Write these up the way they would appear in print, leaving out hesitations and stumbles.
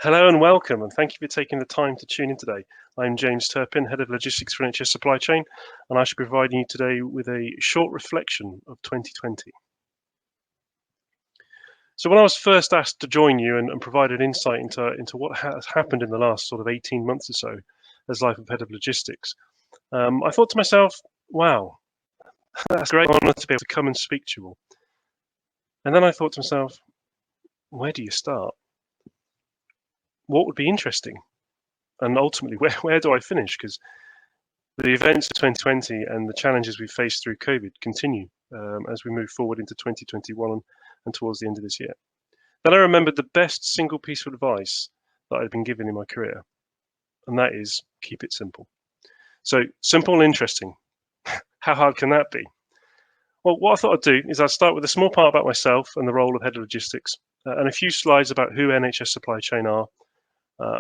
Hello and welcome, and thank you for taking the time to tune in today. I'm James Turpin, Head of Logistics for NHS Supply Chain, and I shall be providing you today with a short reflection of 2020. So when I was first asked to join you and provide an insight into what has happened in the last sort of 18 months or so as Life of Head of Logistics, I thought to myself, wow, that's a great honour to be able to come and speak to you all. And then I thought to myself, where do you start? What would be interesting? And ultimately, where do I finish? Because the events of 2020 and the challenges we faced through COVID continue as we move forward into 2021 and towards the end of this year. Then I remembered the best single piece of advice that I'd been given in my career, and that is keep it simple. So simple and interesting. How hard can that be? Well, what I thought I'd do is I'd start with a small part about myself and the role of Head of Logistics, and a few slides about who NHS Supply Chain are,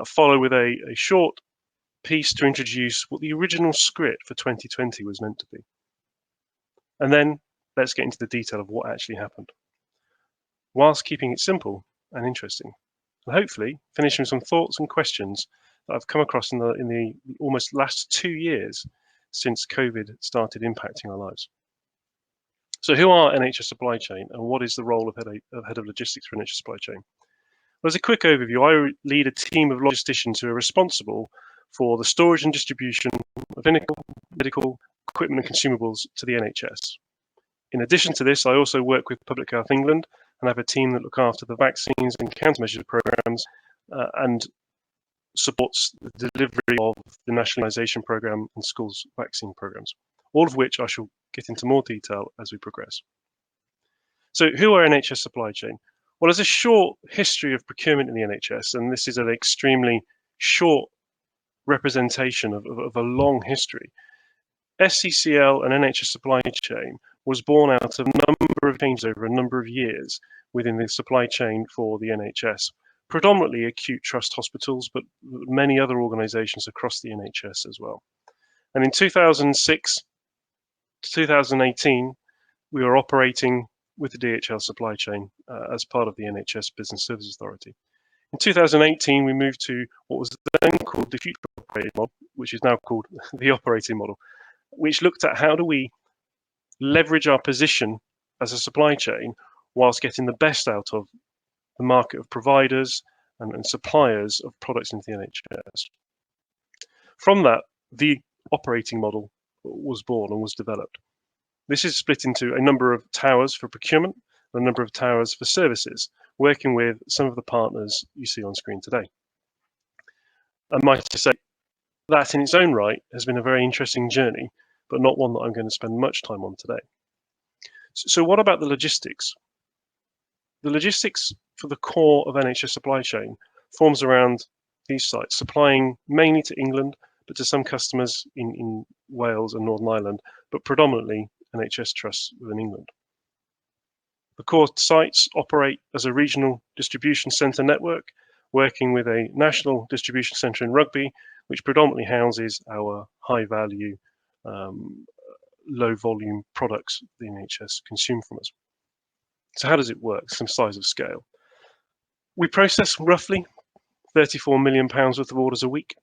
follow with a short piece to introduce what the original script for 2020 was meant to be. And then let's get into the detail of what actually happened, whilst keeping it simple and interesting. And hopefully finishing with some thoughts and questions that I've come across in the almost last 2 years since COVID started impacting our lives. So who are NHS Supply Chain and what is the role of Head of Logistics for NHS Supply Chain? Well, as a quick overview, I lead a team of logisticians who are responsible for the storage and distribution of clinical, medical equipment and consumables to the NHS. In addition to this, I also work with Public Health England and have a team that look after the vaccines and countermeasures programs and supports the delivery of the National Immunisation Programme and schools vaccine programs, all of which I shall get into more detail as we progress. So who are NHS Supply Chain? Well, there's a short history of procurement in the NHS, and this is an extremely short representation of a long history. SCCL and NHS Supply Chain was born out of a number of changes over a number of years within the supply chain for the NHS, predominantly acute trust hospitals, but many other organisations across the NHS as well. And in 2006 to 2018, we were operating with the DHL supply chain as part of the NHS Business Services Authority. In 2018, we moved to what was then called the future operating model, which is now called the operating model, which looked at how do we leverage our position as a supply chain whilst getting the best out of the market of providers and suppliers of products into the NHS. From that, the operating model was born and was developed. This is split into a number of towers for procurement and a number of towers for services, working with some of the partners you see on screen today. I might just say that in its own right has been a very interesting journey, but not one that I'm going to spend much time on today. So what about the logistics? The logistics for the core of NHS supply chain forms around these sites, supplying mainly to England, but to some customers in Wales and Northern Ireland, but predominantly NHS trusts within England. The core sites operate as a regional distribution centre network, working with a national distribution centre in Rugby, which predominantly houses our high-value, low-volume products the NHS consume from us. So how does it work? Some size of scale. We process roughly £34 million worth of orders a week,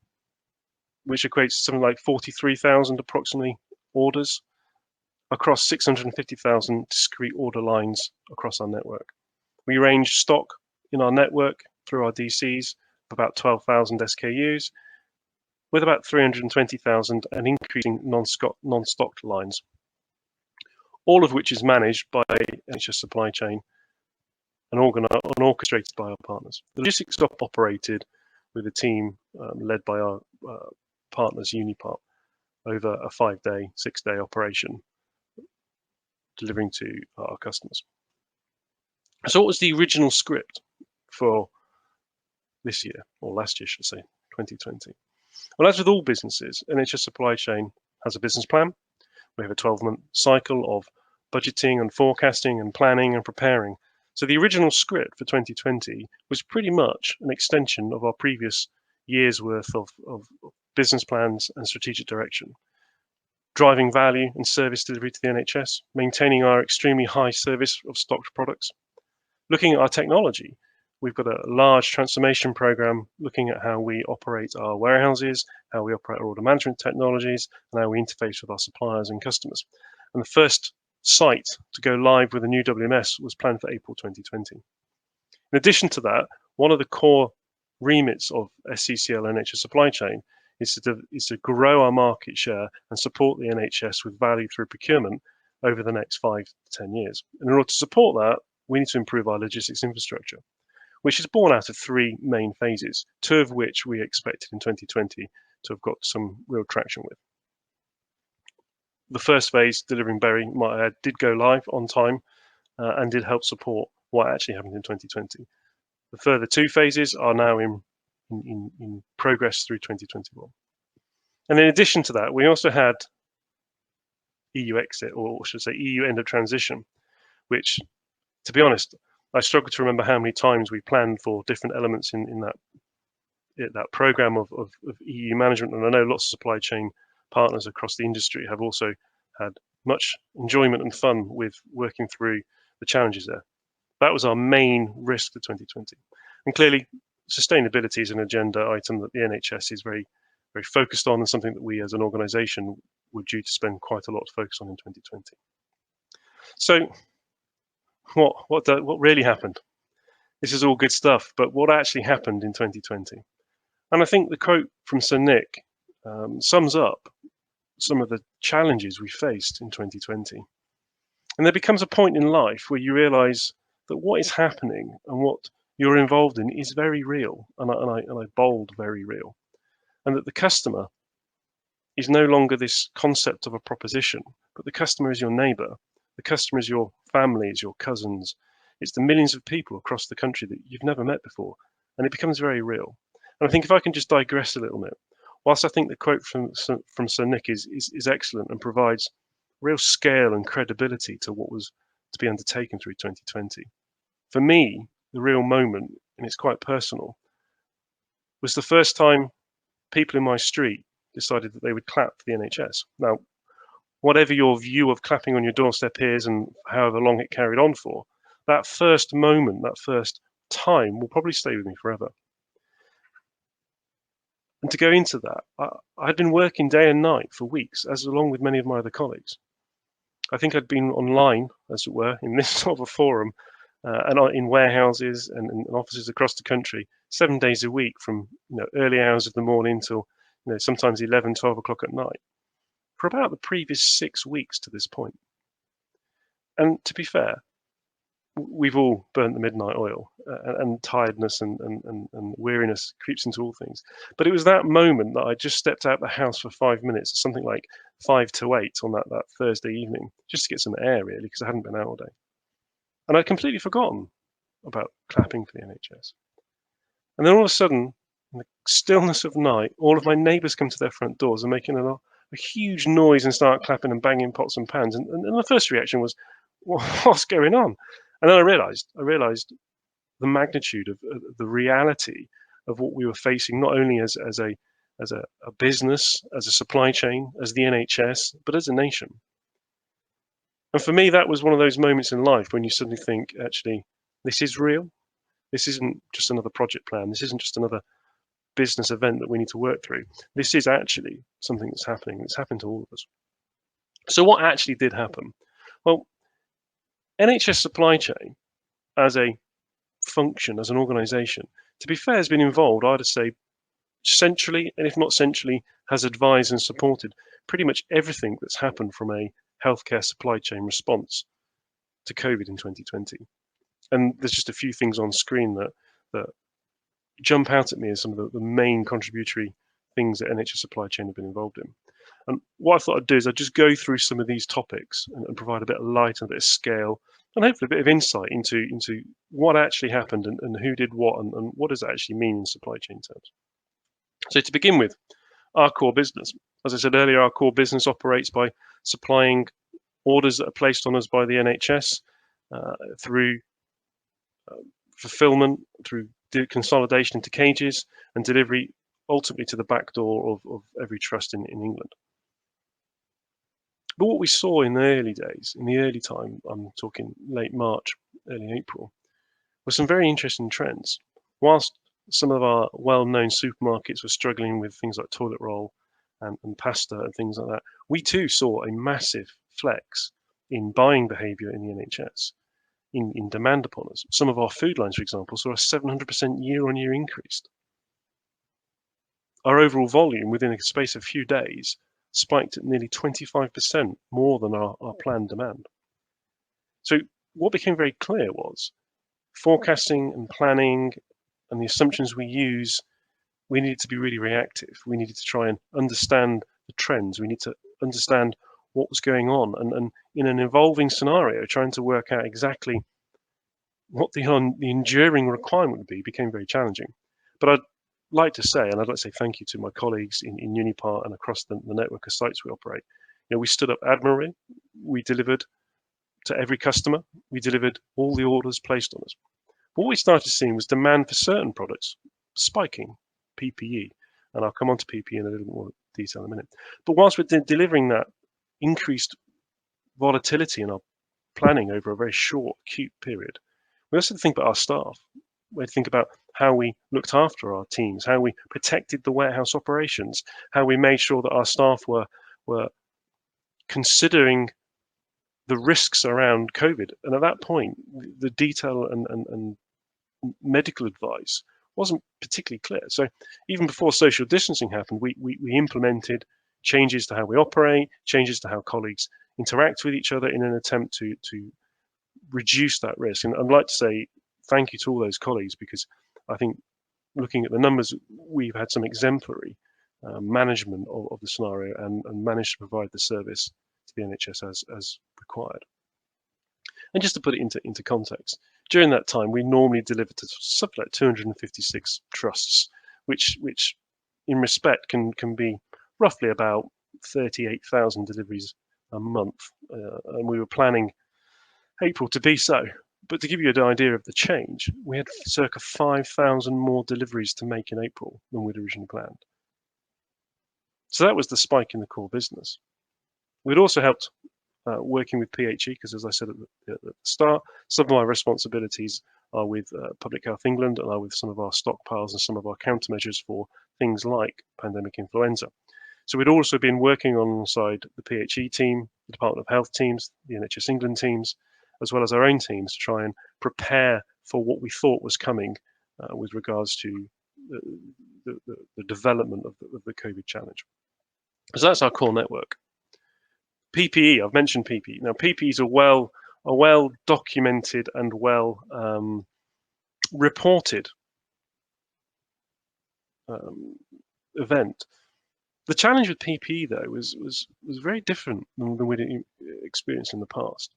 which equates to something like 43,000 approximately orders across 650,000 discrete order lines across our network. We range stock in our network through our DCs of about 12,000 SKUs, with about 320,000 and increasing non-stocked lines, all of which is managed by NHS Supply Chain and orchestrated by our partners. The logistics is operated with a team led by our partners Unipart over a 5-day, 6-day operation, delivering to our customers. So what was the original script for this year, or last year, should I say, 2020? Well, as with all businesses, NHS Supply Chain has a business plan. We have a 12-month cycle of budgeting and forecasting and planning and preparing. So the original script for 2020 was pretty much an extension of our previous year's worth of business plans and strategic direction, driving value and service delivery to the NHS, maintaining our extremely high service of stocked products, looking at our technology we've got a large transformation program looking at how we operate our warehouses, how we operate our order management technologies, and how we interface with our suppliers and customers. And the first site to go live with a new WMS was planned for April 2020. In addition to that, one of the core remits of SCCL NHS supply chain is to grow our market share and support the NHS with value through procurement over the next 5 to 10 years. And in order to support that, we need to improve our logistics infrastructure, which is born out of 3 main phases, 2 of which we expected in 2020 to have got some real traction with. The first phase, delivering Bury, might add, did go live on time and did help support what actually happened in 2020. The further 2 phases are now in progress through 2021. And in addition to that, we also had EU exit, or should I say EU end of transition, which, to be honest, I struggle to remember how many times we planned for different elements in that program of EU management. And I know lots of supply chain partners across the industry have also had much enjoyment and fun with working through the challenges there. That was our main risk for 2020. And clearly, sustainability is an agenda item that the NHS is very, very focused on, and something that we as an organisation were due to spend quite a lot of focus on in 2020. So what really happened? This is all good stuff, but what actually happened in 2020? And I think the quote from Sir Nick sums up some of the challenges we faced in 2020. And there becomes a point in life where you realise that what is happening and what you're involved in is very real, and I bold very real, and that the customer is no longer this concept of a proposition, but the customer is your neighbour, the customer is your families, your cousins, it's the millions of people across the country that you've never met before, and it becomes very real. And I think if I can just digress a little bit, whilst I think the quote from Sir Nick is excellent and provides real scale and credibility to what was to be undertaken through 2020, for me, the real moment, and it's quite personal, was the first time people in my street decided that they would clap for the NHS. Now, whatever your view of clapping on your doorstep is and however long it carried on for, that first moment, that first time will probably stay with me forever. And to go into that, I'd been working day and night for weeks, as along with many of my other colleagues. I think I'd been online, as it were, in this sort of a forum, and in warehouses and offices across the country, 7 days a week, from early hours of the morning till sometimes 11, 12 o'clock at night, for about the previous 6 weeks to this point. And to be fair, we've all burnt the midnight oil, and tiredness and weariness creeps into all things. But it was that moment that I just stepped out the house for 5 minutes, something like 5 to 8 on that Thursday evening, just to get some air, really, because I hadn't been out all day. And I'd completely forgotten about clapping for the NHS. And then all of a sudden, in the stillness of night, all of my neighbours come to their front doors and making a huge noise and start clapping and banging pots and pans. And the first reaction was, what's going on? And then I realised the magnitude of the reality of what we were facing, not only as a business, as a supply chain, as the NHS, but as a nation. And for me, that was one of those moments in life when you suddenly think, actually, this is real. This isn't just another project plan. This isn't just another business event that we need to work through. This is actually something that's happening. It's happened to all of us. So what actually did happen? Well, NHS supply chain as a function, as an organisation, to be fair, has been involved, I'd say, centrally, and if not centrally, has advised and supported pretty much everything that's happened from a healthcare supply chain response to COVID in 2020. And there's just a few things on screen that jump out at me as some of the main contributory things that NHS supply chain have been involved in. And what I thought I'd do is I'd just go through some of these topics and provide a bit of light and a bit of scale, and hopefully a bit of insight into what actually happened and who did what and what does that actually mean in supply chain terms. So to begin with, our core business. As I said earlier, our core business operates by supplying orders that are placed on us by the NHS through fulfillment, through consolidation into cages, and delivery ultimately to the back door of every trust in England. But what we saw in the early days, in the early time, I'm talking late March, early April, were some very interesting trends. Whilst some of our well-known supermarkets were struggling with things like toilet roll and pasta and things like that, we too saw a massive flex in buying behaviour in the NHS, in demand upon us. Some of our food lines, for example, saw a 700% year-on-year increase. Our overall volume within a space of a few days spiked at nearly 25% more than our planned demand. So what became very clear was forecasting and planning and the assumptions we use, we needed to be really reactive. We needed to try and understand the trends. We need to understand what was going on. And in an evolving scenario, trying to work out exactly what the enduring requirement would be became very challenging. But I'd like to say, and I'd like to say thank you to my colleagues in Unipart and across the network of sites we operate. We stood up admirably. We delivered to every customer. We delivered all the orders placed on us. What we started seeing was demand for certain products spiking, PPE, and I'll come on to PPE in a little more detail in a minute. But whilst we're delivering that increased volatility in our planning over a very short, acute period, we also think about our staff. We think about how we looked after our teams, how we protected the warehouse operations, how we made sure that our staff were considering the risks around COVID. And at that point, the detail and medical advice wasn't particularly clear. So even before social distancing happened, we implemented changes to how we operate, changes to how colleagues interact with each other in an attempt to reduce that risk. And I'd like to say thank you to all those colleagues, because I think looking at the numbers, we've had some exemplary management of the scenario and managed to provide the service to the NHS as required. And just to put it into context, during that time, we normally delivered to something like 256 trusts, which in respect can be roughly about 38,000 deliveries a month. And we were planning April to be so. But to give you an idea of the change, we had circa 5,000 more deliveries to make in April than we'd originally planned. So that was the spike in the core business. We'd also helped working with PHE, because as I said at the start, some of my responsibilities are with Public Health England and are with some of our stockpiles and some of our countermeasures for things like pandemic influenza. So we'd also been working alongside the PHE team, the Department of Health teams, the NHS England teams, as well as our own teams to try and prepare for what we thought was coming with regards to the development of the COVID challenge. So that's our core network. PPE, I've mentioned PPE. Now, PPE is a well documented and well reported event. The challenge with PPE, though, was very different than we'd experienced in the past.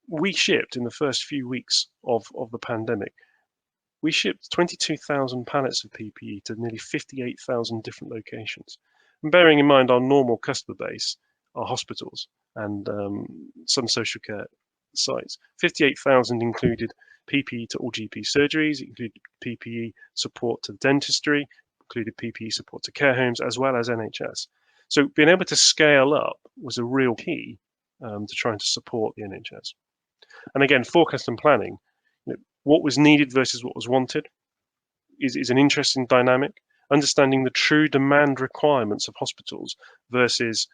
We shipped in the first few weeks of the pandemic, we shipped 22,000 pallets of PPE to nearly 58,000 different locations. And bearing in mind our normal customer base, our hospitals and some social care sites, 58,000 included PPE to all GP surgeries, included PPE support to dentistry, included PPE support to care homes, as well as NHS. So being able to scale up was a real key to trying to support the NHS. And again, forecast and planning, what was needed versus what was wanted is an interesting dynamic. Understanding the true demand requirements of hospitals versus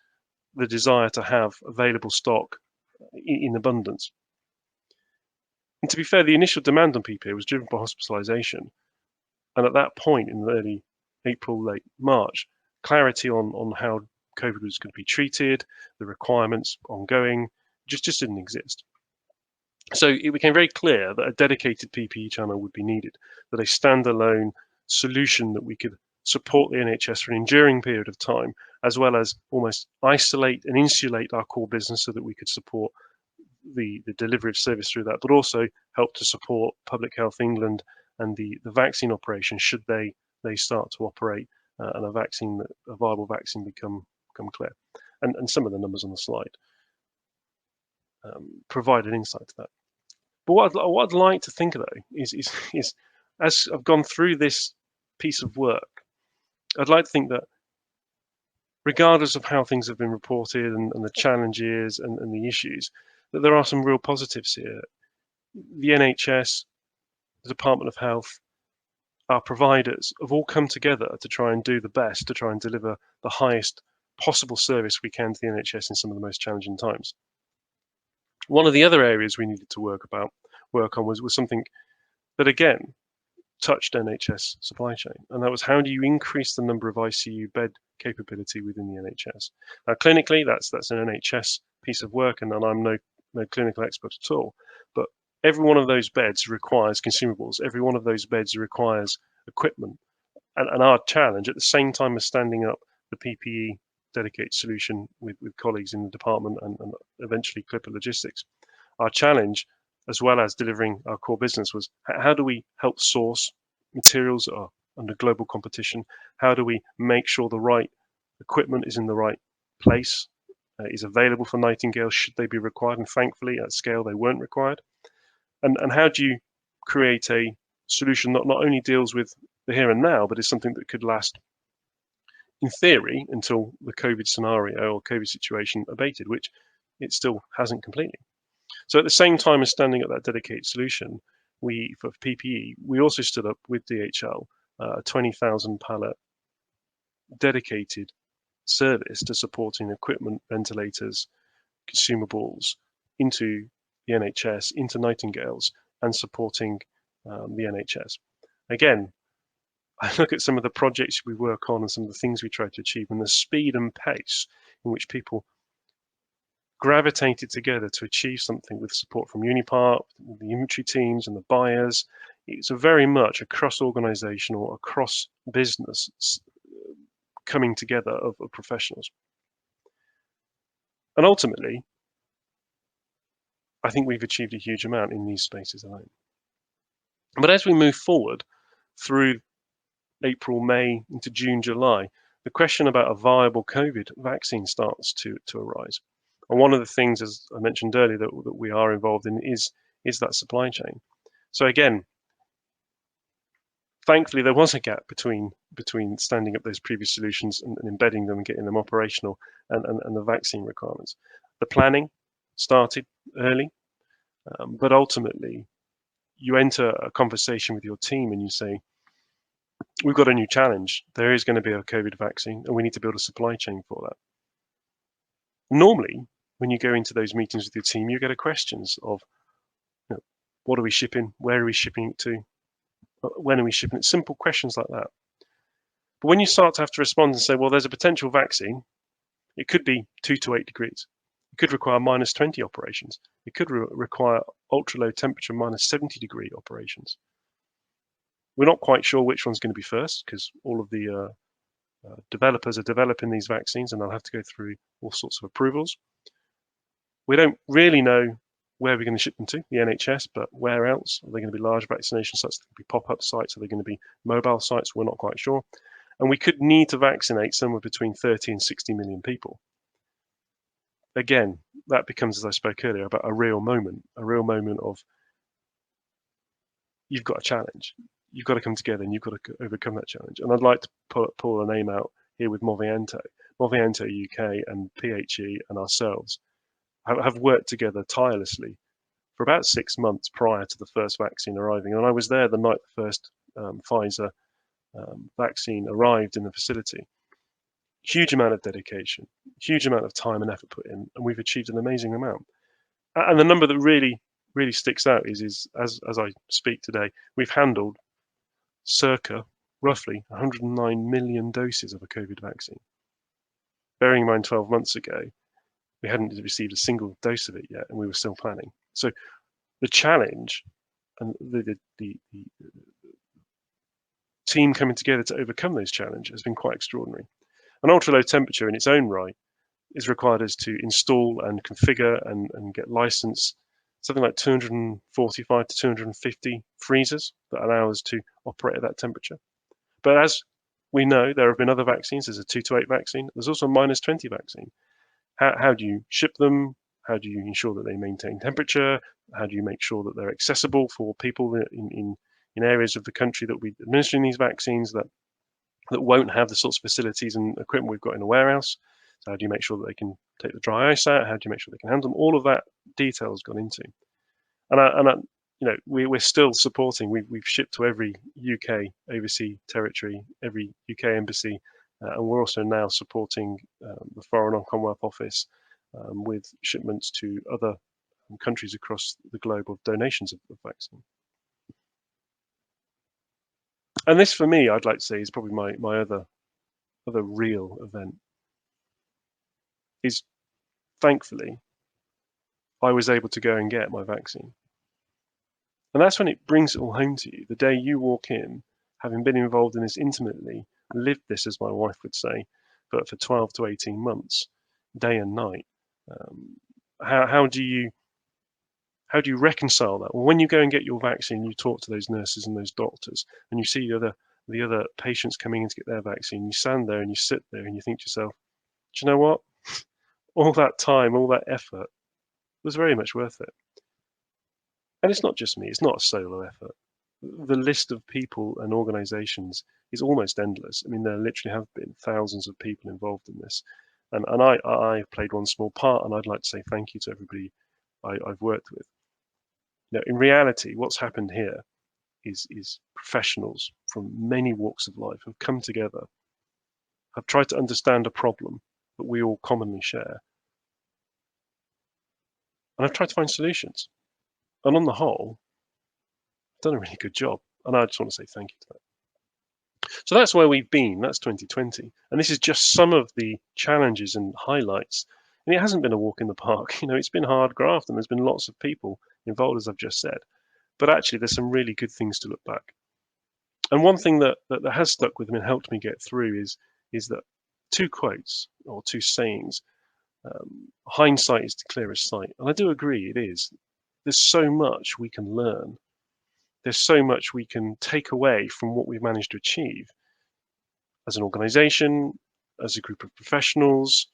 the desire to have available stock in abundance. And to be fair, the initial demand on PPE was driven by hospitalisation. And at that point in early April, late March, clarity on how COVID was going to be treated, the requirements ongoing, just didn't exist. So it became very clear that a dedicated PPE channel would be needed, that a standalone solution that we could support the NHS for an enduring period of time, as well as almost isolate and insulate our core business so that we could support the delivery of service through that, but also help to support Public Health England and the vaccine operation should they start to operate and a viable vaccine become clear. And some of the numbers on the slide provide an insight to that. But what I'd like to think, though, is as I've gone through this piece of work, I'd like to think that regardless of how things have been reported and the challenges and the issues, that there are some real positives here. The NHS the Department of Health, our providers have all come together to try and do the best, to try and deliver the highest possible service we can to the NHS in some of the most challenging times. One of the other areas we needed to work on was something that again touched NHS supply chain, and that was how do you increase the number of ICU bed capability within the NHS. Now, clinically, that's an NHS piece of work, and I'm no clinical expert at all, but every one of those beds requires consumables. Every one of those beds requires equipment, and our challenge at the same time as standing up the PPE dedicated solution with colleagues in the department and eventually Clipper Logistics, our challenge, as well as delivering our core business, was how do we help source materials that are under global competition? How do we make sure the right equipment is in the right place, is available for Nightingale should they be required? And thankfully, at scale, they weren't required. And how do you create a solution that not only deals with the here and now, but is something that could last, in theory, until the COVID scenario or COVID situation abated, which it still hasn't completely. So at the same time as standing up that dedicated solution, for PPE, we also stood up with DHL a 20,000 pallet dedicated service to supporting equipment, ventilators, consumables into the NHS, into Nightingales, and supporting the NHS. Again, I look at some of the projects we work on and some of the things we try to achieve, and the speed and pace in which people gravitated together to achieve something with support from Unipart, the inventory teams and the buyers. It's a very much a cross-organizational, across business coming together of professionals. And ultimately, I think we've achieved a huge amount in these spaces alone. But as we move forward through April, May, into June, July, the question about a viable COVID vaccine starts to arise. And one of the things, as I mentioned earlier, that we are involved in is that supply chain. So again, thankfully, there was a gap between standing up those previous solutions and embedding them and getting them operational and the vaccine requirements. The planning started early, but ultimately, you enter a conversation with your team and you say, we've got a new challenge. There is going to be a COVID vaccine, and we need to build a supply chain for that. Normally, when you go into those meetings with your team, you get questions of, what are we shipping? Where are we shipping it to? When are we shipping it? Simple questions like that. But when you start to have to respond and say, well, there's a potential vaccine, it could be 2 to 8 degrees. It could require -20 operations. It could require ultra low temperature -70-degree operations. We're not quite sure which one's going to be first because all of the developers are developing these vaccines and they'll have to go through all sorts of approvals. We don't really know where we're going to ship them to, the NHS, but where else? Are they going to be large vaccination sites? Are they going to be pop-up sites? Are they going to be mobile sites? We're not quite sure. And we could need to vaccinate somewhere between 30 and 60 million people. Again, that becomes, as I spoke earlier, about a real moment of you've got a challenge. You've got to come together and you've got to overcome that challenge. And I'd like to pull a name out here with Movianto. Movianto UK and PHE and ourselves have worked together tirelessly for about 6 months prior to the first vaccine arriving. And I was there the night the first Pfizer vaccine arrived in the facility. Huge amount of dedication, huge amount of time and effort put in, and we've achieved an amazing amount. And the number that really sticks out is as I speak today, we've handled circa roughly 109 million doses of a COVID vaccine. Bearing in mind 12 months ago, we hadn't received a single dose of it yet, and we were still planning. So the challenge and the team coming together to overcome those challenges has been quite extraordinary. An ultra-low temperature in its own right is required us to install and configure and get licensed something like 245 to 250 freezers that allow us to operate at that temperature. But as we know, there have been other vaccines. There's a 2 to 8 vaccine. There's also a -20 vaccine. How do you ship them? How do you ensure that they maintain temperature? How do you make sure that they're accessible for people in areas of the country that we're administering these vaccines that won't have the sorts of facilities and equipment we've got in a warehouse? So how do you make sure that they can take the dry ice out? How do you make sure they can handle them? All of that detail has gone into. And we're still supporting. We've shipped to every UK overseas territory, every UK embassy, and we're also now supporting the Foreign and Commonwealth Office with shipments to other countries across the globe of donations of vaccine. And this, for me, I'd like to say, is probably my other real event. Is thankfully I was able to go and get my vaccine. And that's when it brings it all home to you. The day you walk in, having been involved in this intimately, lived this, as my wife would say, but for 12 to 18 months, day and night. How do you reconcile that? Well, when you go and get your vaccine, you talk to those nurses and those doctors, and you see the other patients coming in to get their vaccine. You stand there and you sit there and you think to yourself, do you know what? All that time, all that effort was very much worth it. And it's not just me, it's not a solo effort. The list of people and organizations is almost endless. I mean, there literally have been thousands of people involved in this. And I played one small part, and I'd like to say thank you to everybody I've worked with. In reality, what's happened here is professionals from many walks of life have come together, have tried to understand a problem that we all commonly share, and I've tried to find solutions. And on the whole, I've done a really good job. And I just want to say thank you to that. So that's where we've been. That's 2020. And this is just some of the challenges and highlights. And it hasn't been a walk in the park. It's been hard graft, and there's been lots of people involved, as I've just said. But actually, there's some really good things to look back. And one thing that has stuck with me and helped me get through is that two quotes or two sayings. Hindsight is the clearest sight. And I do agree, it is. There's so much we can learn. There's so much we can take away from what we've managed to achieve as an organization, as a group of professionals,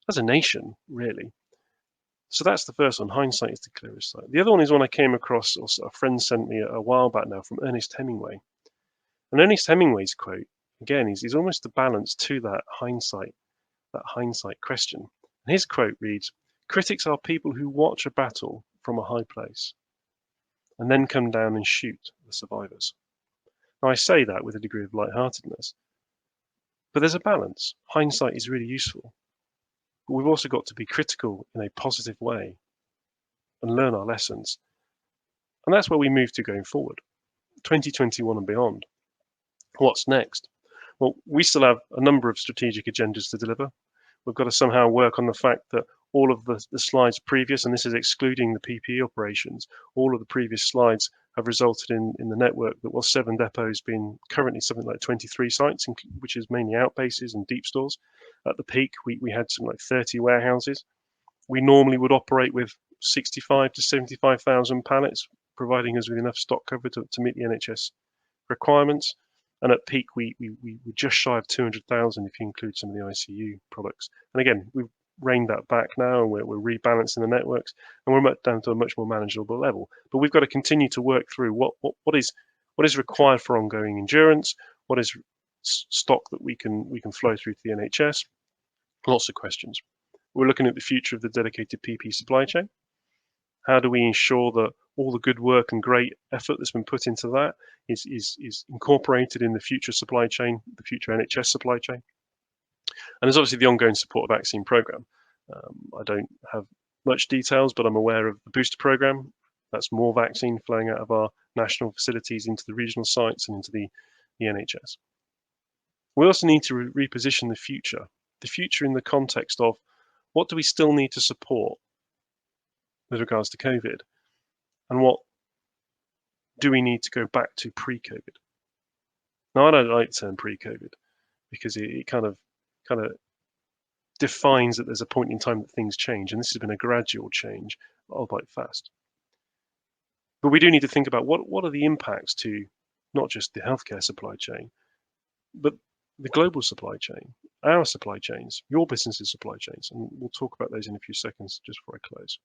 as a nation, really. So that's the first one. Hindsight is the clearest sight. The other one is one I came across, or a friend sent me a while back now, from Ernest Hemingway. And Ernest Hemingway's quote, again, is almost the balance to that hindsight question. And his quote reads, "Critics are people who watch a battle from a high place and then come down and shoot the survivors." Now, I say that with a degree of lightheartedness, but there's a balance. Hindsight is really useful, but we've also got to be critical in a positive way and learn our lessons. And that's where we move to going forward, 2021 and beyond. What's next? Well, we still have a number of strategic agendas to deliver. We've got to somehow work on the fact that all of the slides previous, and this is excluding the PPE operations, all of the previous slides have resulted in the network that was 7 depots being currently something like 23 sites, which is mainly outbases and deep stores. At the peak, we had something like 30 warehouses. We normally would operate with 65 to 75,000 pallets, providing us with enough stock cover to meet the NHS requirements. And at peak, we were just shy of 200,000 if you include some of the ICU products. And again, we've reined that back now, and we're rebalancing the networks, and we're down to a much more manageable level. But we've got to continue to work through what is required for ongoing endurance, what is stock that we can flow through to the NHS. Lots of questions. We're looking at the future of the dedicated PP supply chain. How do we ensure that all the good work and great effort that's been put into that is incorporated in the future supply chain, the future NHS supply chain? And there's obviously the ongoing support vaccine program. I don't have much details, but I'm aware of the booster program. That's more vaccine flowing out of our national facilities into the regional sites and into the NHS. We also need to reposition the future in the context of what do we still need to support with regards to COVID, and what do we need to go back to pre-COVID? Now, I don't like the term pre-COVID because it kind of defines that there's a point in time that things change, and this has been a gradual change, albeit fast. But we do need to think about what are the impacts to not just the healthcare supply chain, but the global supply chain, our supply chains, your business's supply chains, and we'll talk about those in a few seconds just before I close.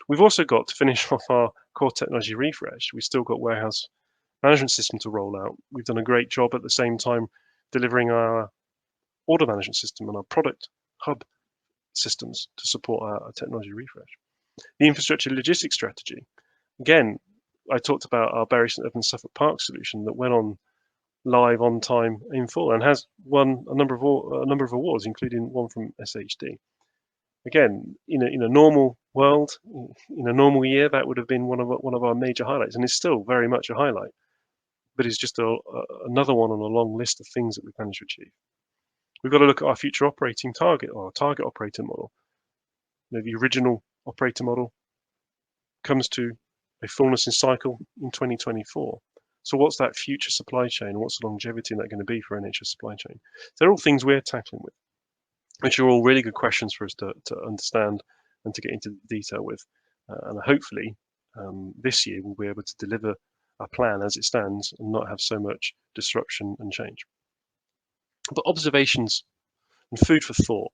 We've also got to finish off our core technology refresh. We've still got warehouse management system to roll out. We've done a great job at the same time delivering our order management system and our product hub systems to support our technology refresh. The infrastructure logistics strategy. Again, I talked about our Bury St Edmunds Suffolk Park solution that went on live on time in full and has won a number of awards, including one from SHD. Again, in a normal world, in a normal year, that would have been one of our major highlights, and it's still very much a highlight. But it's just another one on a long list of things that we've managed to achieve. We've got to look at our future operating target, or our target operating model. The original operator model comes to a fullness in cycle in 2024. So what's that future supply chain? What's the longevity in that going to be for NHS supply chain? So they're all things we're tackling with, which are all really good questions for us to understand and to get into detail with. And hopefully this year we'll be able to deliver a plan as it stands and not have so much disruption and change. But observations and food for thought.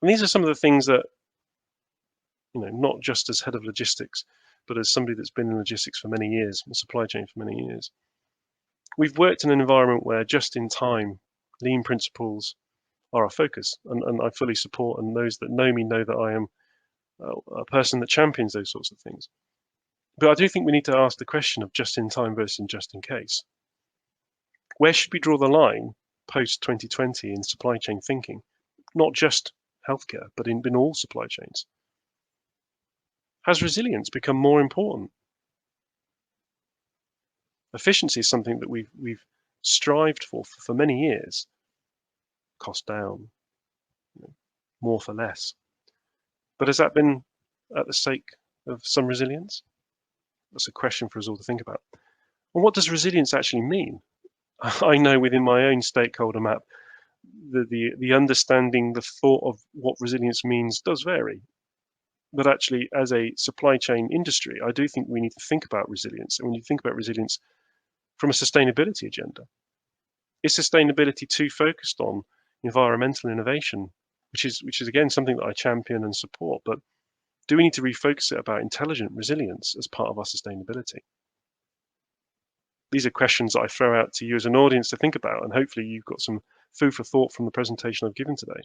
And these are some of the things that, not just as head of logistics, but as somebody that's been in logistics for many years, and supply chain for many years. We've worked in an environment where just-in-time lean principles are our focus, and I fully support, and those that know me know that I am a person that champions those sorts of things. But I do think we need to ask the question of just-in-time versus just-in-case. Where should we draw the line post-2020 in supply chain thinking? Not just healthcare, but in all supply chains. Has resilience become more important? Efficiency is something that we've strived for many years. Cost down, more for less. But has that been at the sake of some resilience? That's a question for us all to think about. And what does resilience actually mean? I know within my own stakeholder map, the understanding, the thought of what resilience means does vary. But actually, as a supply chain industry, I do think we need to think about resilience. And when you think about resilience from a sustainability agenda, is sustainability too focused on environmental innovation, which is again something that I champion and support, but do we need to refocus it about intelligent resilience as part of our sustainability? These are questions that I throw out to you as an audience to think about, and hopefully you've got some food for thought from the presentation I've given today.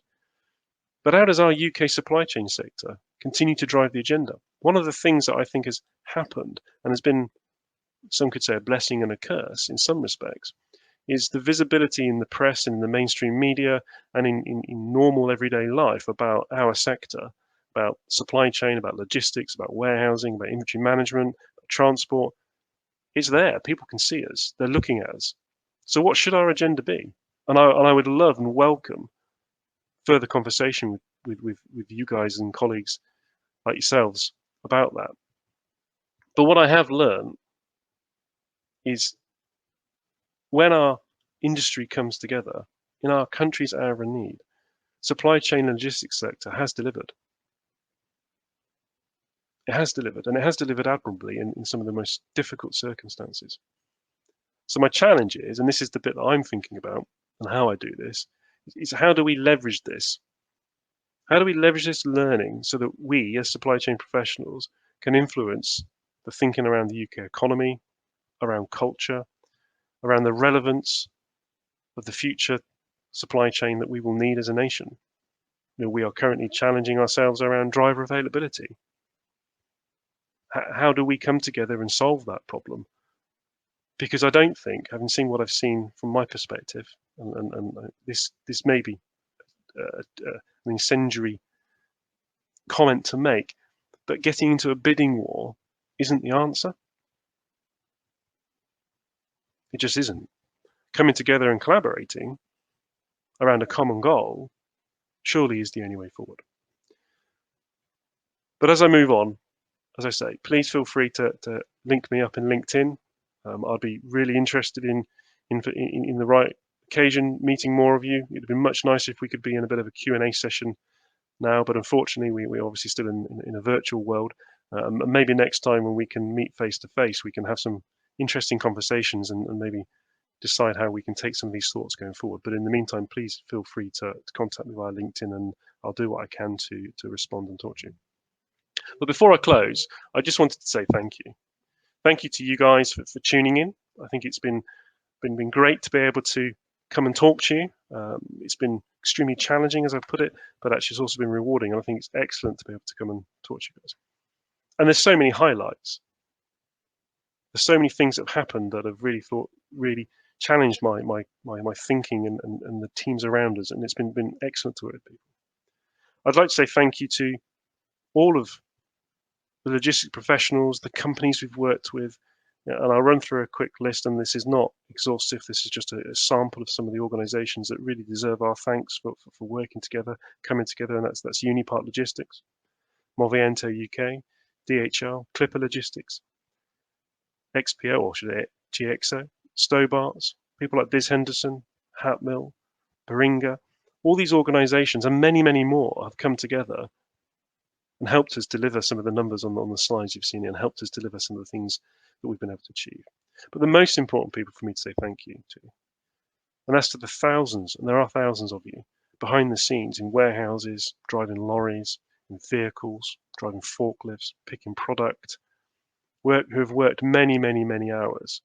But how does our UK supply chain sector continue to drive the agenda? One of the things that I think has happened and has been, some could say, a blessing and a curse in some respects, is the visibility in the press and in the mainstream media and in normal everyday life about our sector, about supply chain, about logistics, about warehousing, about inventory management, about transport. It's there. People can see us. They're looking at us. So what should our agenda be? And I would love and welcome further conversation with you guys and colleagues like yourselves about that. But what I have learned is when our industry comes together in our country's hour of need, supply chain and logistics sector has delivered. It has delivered, and it has delivered admirably in some of the most difficult circumstances. So my challenge is, and this is the bit that I'm thinking about and how I do this, is how do we leverage this? How do we leverage this learning so that we, as supply chain professionals, can influence the thinking around the UK economy, around culture, around the relevance of the future supply chain that we will need as a nation? We are currently challenging ourselves around driver availability. How do we come together and solve that problem? Because I don't think, having seen what I've seen from my perspective, and this may be an incendiary comment to make, but getting into a bidding war isn't the answer. It just isn't. Coming together and collaborating around a common goal surely is the only way forward. But as I move on, as I say, please feel free to link me up in LinkedIn. I'd be really interested in the right occasion meeting more of you. It'd be much nicer if we could be in a bit of a Q&A session now, but unfortunately we're obviously still in a virtual world. Maybe next time when we can meet face to face, we can have some interesting conversations and maybe decide how we can take some of these thoughts going forward. But in the meantime, please feel free to contact me via LinkedIn, and I'll do what I can to respond and talk to you. But before I close, I just wanted to say thank you. Thank you to you guys for tuning in. I think it's been great to be able to come and talk to you. It's been extremely challenging, as I put it, but actually it's also been rewarding. And I think it's excellent to be able to come and talk to you guys. And there's so many highlights. There's so many things that have happened that have really challenged my thinking and the teams around us, and it's been excellent to work with people. I'd like to say thank you to all of the logistics professionals, the companies we've worked with, and I'll run through a quick list, and this is not exhaustive. This is just a sample of some of the organisations that really deserve our thanks for working together, coming together, and that's Unipart Logistics, Moviento UK, DHL, Clipper Logistics, XPO, or should I say GXO, Stobarts, people like Diz Henderson, Hatmill, Baringa. All these organisations and many, many more have come together and helped us deliver some of the numbers on the slides you've seen, and helped us deliver some of the things that we've been able to achieve. But the most important people for me to say thank you to, and that's to the thousands, and there are thousands of you, behind the scenes in warehouses, driving lorries, in vehicles, driving forklifts, picking product, who have worked many, many, many hours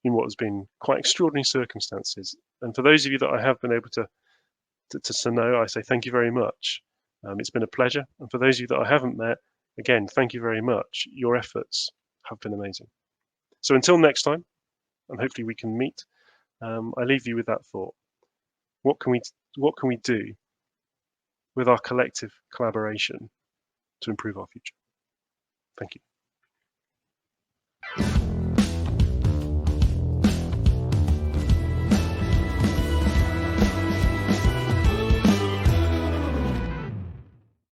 in what has been quite extraordinary circumstances. And for those of you that I have been able to know, I say thank you very much. It's been a pleasure. And for those of you that I haven't met, again, thank you very much. Your efforts have been amazing. So until next time, and hopefully we can meet, I leave you with that thought. What can we do with our collective collaboration to improve our future? Thank you.